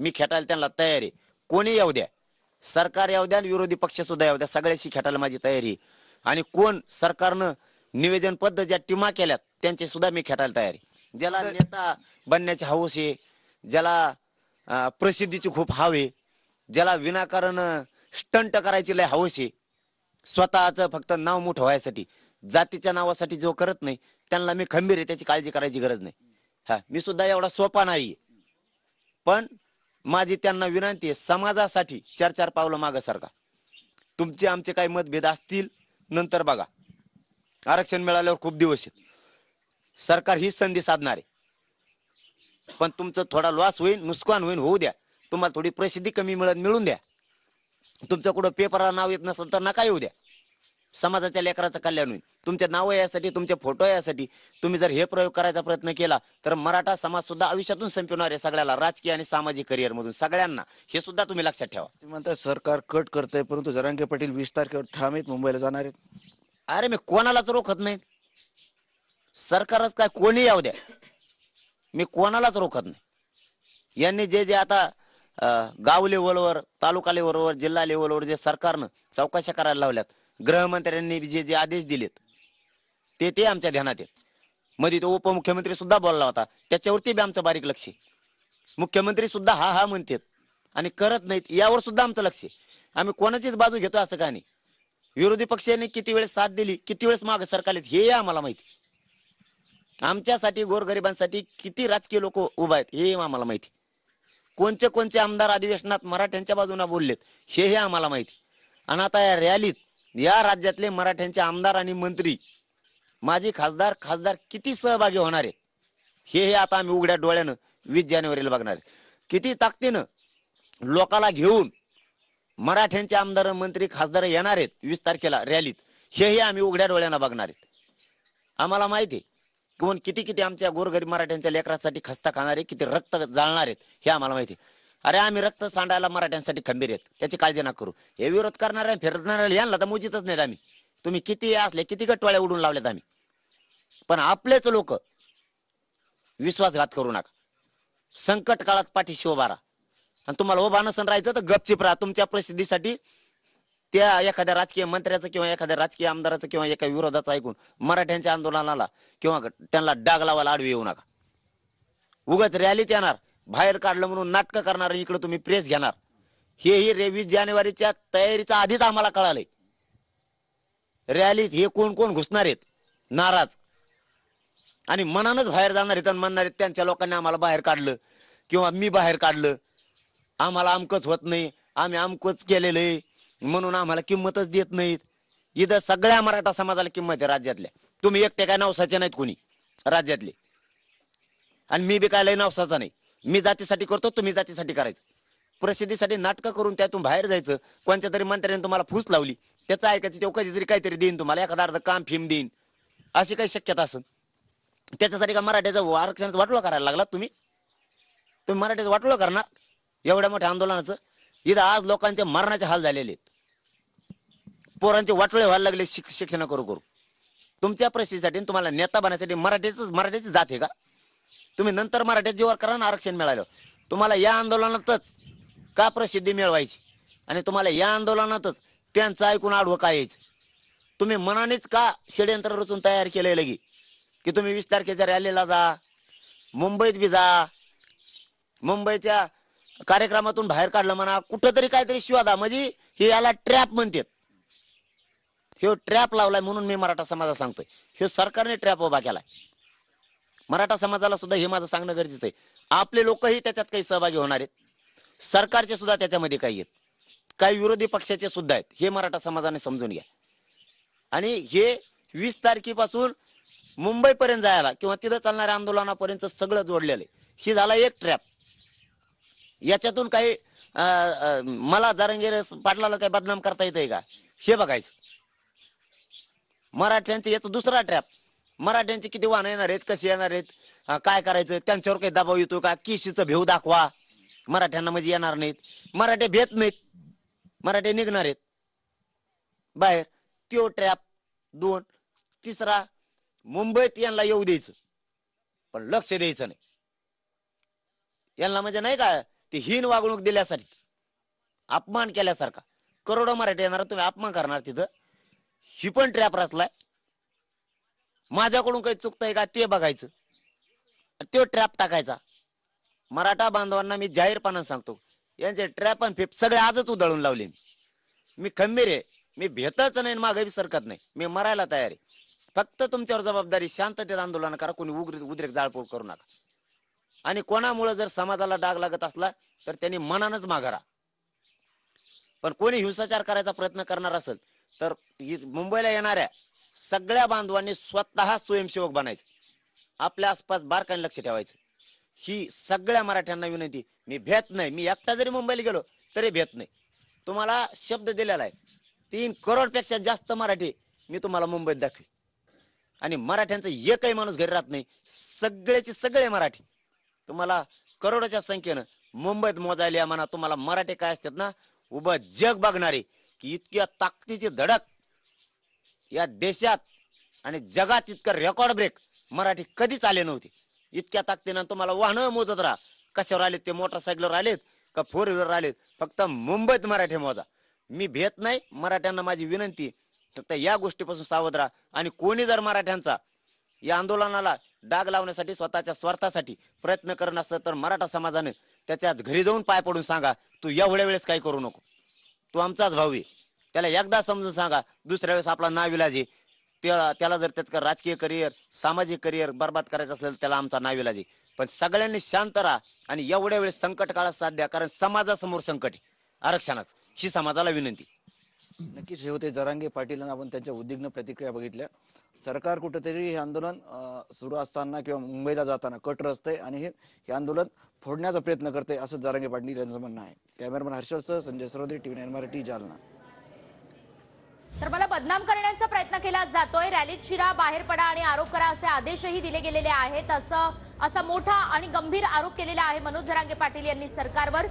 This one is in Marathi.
मी खेटायला त्यांना तयार आहे. कोणी येऊ द्या, सरकार येऊ द्या, विरोधी पक्ष सुद्धा येऊ द्या, सगळ्याशी खेटायला माझी तयारी आहे. आणि कोण सरकारनं निवेदन पद्धत ज्या टीमा केल्यात त्यांचे सुद्धा मी खेटायला तयार आहे. ज्याला नेता बनण्याची हौस आहे, ज्याला प्रसिद्धीची खूप हवं आहे, ज्याला विनाकारण स्टंट करायची लय हौस आहे, स्वतःचं फक्त नाव मोठं व्हायसाठी, जातीच्या नावासाठी जो करत नाही त्यांना मी खंबीर आहे, त्याची काळजी करायची गरज नाही. हा, मी सुद्धा एवढा सोपा नाही. पण माझी त्यांना विनंती आहे, समाजासाठी 4-4 पावलं मागं सरका. तुमचे आमचे काही मतभेद असतील नंतर बघा, आरक्षण मिळाल्यावर खूप दिवस आहेत, सरकार हीच संधी साधणार आहे. पण तुमचं थोडा लॉस होईल, नुकसान होईल, होऊ द्या. तुम्हाला थोडी प्रसिद्धी कमी मिळून द्या. तुमचं कुठं पेपरला नाव येत नसेल तर नका येऊ द्या. समाजाच्या लेकराचं कल्याण होईल. तुमचे नाव यासाठी, तुमचे फोटो यासाठी तुम्ही जर हे प्रयोग करायचा प्रयत्न केला तर मराठा समाज सुद्धा आयुष्यातून संपवणार आहे सगळ्याला, राजकीय आणि सामाजिक करिअर मधून सगळ्यांना. हे सुद्धा तुम्ही लक्षात ठेवा. तुम्ही म्हणता सरकार कट करतंय, परंतु जरांगे पाटील 20 तारखेवर ठाम आहेत, मुंबईला जाणार आहेत. अरे मी कोणालाच रोखत नाही. सरकारच काय, कोणी येऊ द्या, मी कोणालाच रोखत नाही. यांनी जे जे आता गाव लेवलवर, तालुका लेवलवर, जिल्हा लेवलवर जे सरकारनं चौकशा करायला लावल्यात, गृहमंत्र्यांनी जे जे आदेश दिलेत ते आमच्या ध्यानात आहेत. मध्ये तो उपमुख्यमंत्री सुद्धा बोलला होता, त्याच्यावरती बी आमचं बारीक लक्ष आहे. मुख्यमंत्री सुद्धा हा हा म्हणतात आणि करत नाहीत, यावर सुद्धा आमचं लक्ष आहे. आम्ही कोणाचीच बाजू घेतो असं का नाही. विरोधी पक्षांनी किती वेळेस साथ दिली, किती वेळेस मागे सरकारलेत, हे आम्हाला माहिती. आमच्यासाठी, गोरगरिबांसाठी किती राजकीय लोक उभा आहेत हे आम्हाला माहिती. कोणचे कोणचे आमदार अधिवेशनात मराठ्यांच्या बाजूने बोललेत हे आम्हाला माहिती. आणि आता या रॅलीत या राज्यातले मराठ्यांचे आमदार आणि मंत्री, माजी खासदार किती सहभागी होणार आहेत हे आता आम्ही उघड्या डोळ्यानं 20 जानेवारीला बघणार आहे. किती ताकदीनं लोकाला घेऊन मराठ्यांचे आमदार, मंत्री, खासदार येणार आहेत 20 तारखेला रॅलीत, हेही आम्ही उघड्या डोळ्यानं बघणार आहेत. आम्हाला माहिती आहे कोण किती किती आमच्या गोरगरीब मराठ्यांच्या लेकरांसाठी खस्ता खाणारे, किती रक्त जाळणार आहेत हे आम्हाला माहिती. अरे आम्ही रक्त सांडायला मराठ्यांसाठी खंबीर आहेत, त्याची काळजी नका करू. हे विरोध करणाऱ्या फिरणाऱ्या यांना तर मुजीतच नाहीत आम्ही. तुम्ही किती असले, किती गटवाळ्या उडून लावल्यात आम्ही, पण आपलेच लोक. विश्वासघात करू नका. संकट काळात पाठीशी उभा राहा. आणि तुम्हाला उभा नसून राहायचं तर गपचिप राहा. तुमच्या प्रसिद्धीसाठी त्या एखाद्या राजकीय मंत्र्याचं किंवा एखाद्या राजकीय आमदाराचं किंवा एका विरोधाचं ऐकून मराठ्यांच्या आंदोलनाला किंवा त्यांना डाग लावायला आडवी येऊ नका. उगाच रॅलीत येणार, बाहेर काढलं म्हणून नाटकं करणार, इकडे तुम्ही प्रेस घेणार, हेही 23 जानेवारीच्या तयारीचा आधीच आम्हाला कळालंय. रॅलीत हे कोण कोण घुसणार आहेत नाराज, आणि मनानच बाहेर जाणार आहेत आणि म्हणणार आहेत त्यांच्या लोकांनी आम्हाला बाहेर काढलं किंवा मी बाहेर काढलं, आम्हाला अमकच होत नाही, आम्ही अमकच केलेलं आहे म्हणून आम्हाला किंमतच देत नाहीत. इथं सगळ्या मराठा समाजाला किंमत आहे राज्यातल्या. तुम्ही एकटे काय नवसाचे नाहीत कोणी राज्यातले, आणि मी बी काय लय नवसाचा नाही. मी जातीसाठी करतो, तुम्ही जातीसाठी करायचं. प्रसिद्धीसाठी नाटकं करून त्यातून बाहेर जायचं, कोणत्या तरी मंत्र्याने तुम्हाला फूस लावली त्याचं ऐकायचं, तेव्हा कधीतरी काहीतरी देईन तुम्हाला, एखादा अर्ध काम फिम देईन, अशी काही शक्यता असेल. त्याच्यासाठी का मराठ्याचं आरक्षणाचं वाटोळं करायला लागला तुम्ही मराठ्याचं वाटोळं करणार एवढ्या मोठ्या आंदोलनाचं. इथं आज लोकांचे मरणाचे हाल झालेले आहेत, पोरांचे वाटोळे व्हायला लागले शिक्षण करू करू. तुमच्या प्रसिद्धीसाठी, तुम्हाला नेता बनायसाठी मराठ्याची जात आहे का? तुम्ही नंतर मराठ्याच्या जीवावर करा ना आरक्षण मिळालं. तुम्हाला या आंदोलनातच का प्रसिद्धी मिळवायची, आणि तुम्हाला या आंदोलनातच त्यांचं ऐकून आडवं काय यायचं? तुम्ही मनानेच का षडयंत्र रचून तयार केलंय लगी की तुम्ही 20 तारखेच्या रॅलीला जा, मुंबईत बी जा, मुंबईच्या कार्यक्रमातून बाहेर काढलं म्हणा, कुठंतरी काहीतरी शिवादा, म्हणजे हे याला ट्रॅप म्हणतात. हे ट्रॅप लावलाय म्हणून मी मराठा समाजाला सांगतोय, हे सरकारने ट्रॅप उभा केलाय. मराठा समाजाला सुद्धा हे माझं सांगणं गरजेचं आहे. आपले लोकही त्याच्यात काही सहभागी होणार आहेत, सरकारचे सुद्धा त्याच्यामध्ये काही आहेत, काही विरोधी पक्षाचे सुद्धा आहेत, हे मराठा समाजाने समजून घ्या. आणि हे 20 तारखेपासून मुंबईपर्यंत जायला किंवा तिथं चालणाऱ्या आंदोलनापर्यंत सगळं जोडलेलं आहे. ही झाला एक ट्रॅप. याच्यातून काही मला जरांगे पाटलाला काही बदनाम करता येतंय का हे बघायचं. मराठ्यांचे याचा दुसरा ट्रॅप, मराठ्यांचे किती वाहन येणार आहेत, कसे येणार आहेत, काय करायचं, त्यांच्यावर काही दबाव येतो का, केशीचं भेव दाखवा, मराठ्यांना म्हणजे येणार नाहीत, मराठे भेट नाहीत, मराठे निघणार आहेत बाहेर, त्यो ट्रॅप 2. तिसरा, मुंबईत यांना येऊ द्यायचं पण लक्ष द्यायचं नाही. यांना म्हणजे नाही का ती हीन वागणूक दिल्यासाठी, अपमान केल्यासारखा. करोडो मराठी येणार, तुम्ही अपमान करणार तिथं. ही पण ट्रॅप रचलाय. माझ्याकडून काही चुकतंय का ते बघायचं, तो ट्रॅप टाकायचा. मराठा बांधवांना मी जाहीरपणाने सांगतो, यांचे ट्रॅप आणि फिप सगळे आजच उधळून लावले. मी खंबीर आहे, मी भेटच नाही, मागे बी सरकत नाही. मी मरायला तयार आहे. फक्त तुमच्यावर जबाबदारी, शांततेत आंदोलन करा, कोणी उद्रेक जाळपोळ करू नका. आणि कोणामुळे जर समाजाला डाग लागत असला तर त्यांनी मनानच माघारा. पण कोणी हिंसाचार करायचा प्रयत्न करणार असेल तर मुंबईला येणाऱ्या सगळ्या बांधवांनी स्वतः स्वयंसेवक बनायचं, आपल्या आसपास बारकाईने लक्ष ठेवायचं. ही सगळ्या मराठ्यांना विनंती. मी भेट नाही, मी एकटा जरी मुंबईला गेलो तरी भेट नाही. तुम्हाला शब्द दिलेला आहे, 3 करोडपेक्षा जास्त मराठी मी तुम्हाला मुंबईत दाखवी. आणि मराठ्यांचा एकही माणूस घरी राहत नाही, सगळेचे सगळे मराठी तुम्हाला करोडोच्या संख्येनं मुंबईत मोजायला या. म्हणा तुम्हाला मराठी काय असतात ना, उभं जग बघणारे, की इतक्या ताकदीची धडक या देशात आणि जगात इतकं रेकॉर्ड ब्रेक मराठी कधीच आले नव्हते. इतक्या ताकदीनं तुम्हाला वाहनं मोजत राहा, कशावर आलेत ते, मोटरसायकलवर आलेत का 4 व्हीलर आलेत, फक्त मुंबईत मराठी मोजा. मी भेट नाही. मराठ्यांना माझी विनंती, फक्त या गोष्टीपासून सावध राहा. आणि कोणी जर मराठ्यांचा या आंदोलनाला डाग लावण्यासाठी, स्वतःच्या स्वार्थासाठी प्रयत्न करत असेल तर मराठा समाजाने त्याच्या घरी जाऊन पाय पडून सांगा, तू एवढ्या वेळेस काही करू नको, तू आमचाच भाऊ आहे. त्याला एकदा समजून सांगा, दुसऱ्या वेळेस आपला नाविलाज आहे. त्याला जर त्याचं राजकीय करिअर, सामाजिक करिअर बर्बाद करायचं असेल त्याला आमचा नाविलाज आहे. पण सगळ्यांनी शांत राहा आणि एवढ्या वेळेस संकट काळात साथ द्या, कारण समाजासमोर संकट आहे आरक्षणाचं. ही समाजाला विनंती. नक्कीच हे होते जरांगे पाटील आणि आपण त्यांच्या उद्विग्न प्रतिक्रिया बघितल्या. सरकार कुठेतरी हे आंदोलन सुरू असताना किंवा मुंबईला जाताना कट रचतंय आणि हे आंदोलन फोडण्याचा प्रयत्न करते, असं जरांगे पाटील यांचं म्हणणं आहे. कॅमेरामॅन हर्षलसह संजय सरोदे, TV9 मराठी, जालना. तर मला बदनाम करण्याचा प्रयत्न केला जातोय, रॅलीत शिरा, बाहेर पडा आणि आरोप करा असे आदेशही दिले गेलेले आहेत. असा मोठा आणि गंभीर आरोप केलेला आहे मनोज जरांगे पाटील यांनी सरकारवर.